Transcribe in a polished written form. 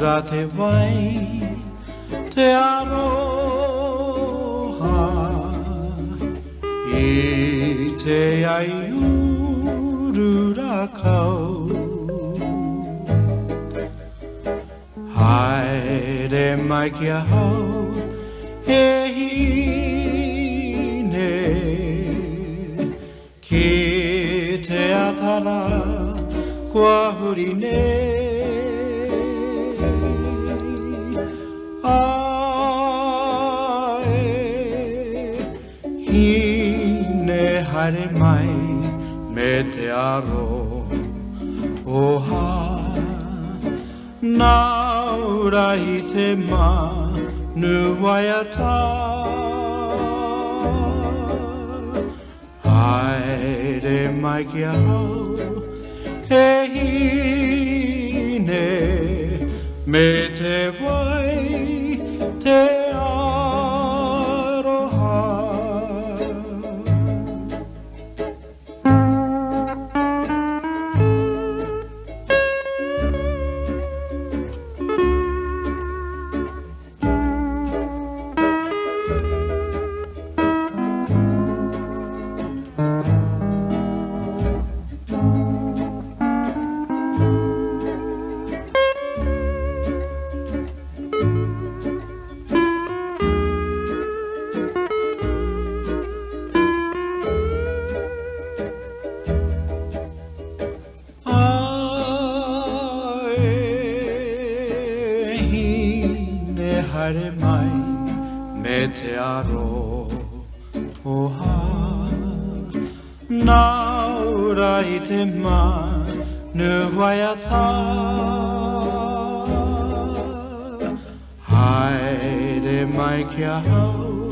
Naura te vai te aroha I te ai urura kau Haere mai kia hau e hine Ki te atara kua huri nei Haere mai me te aro oha Naura I te manuaiata Haere mai kia hau e hine me te wai te Haere mai me te aro oha Naura I te manuaiata Haere mai kia hau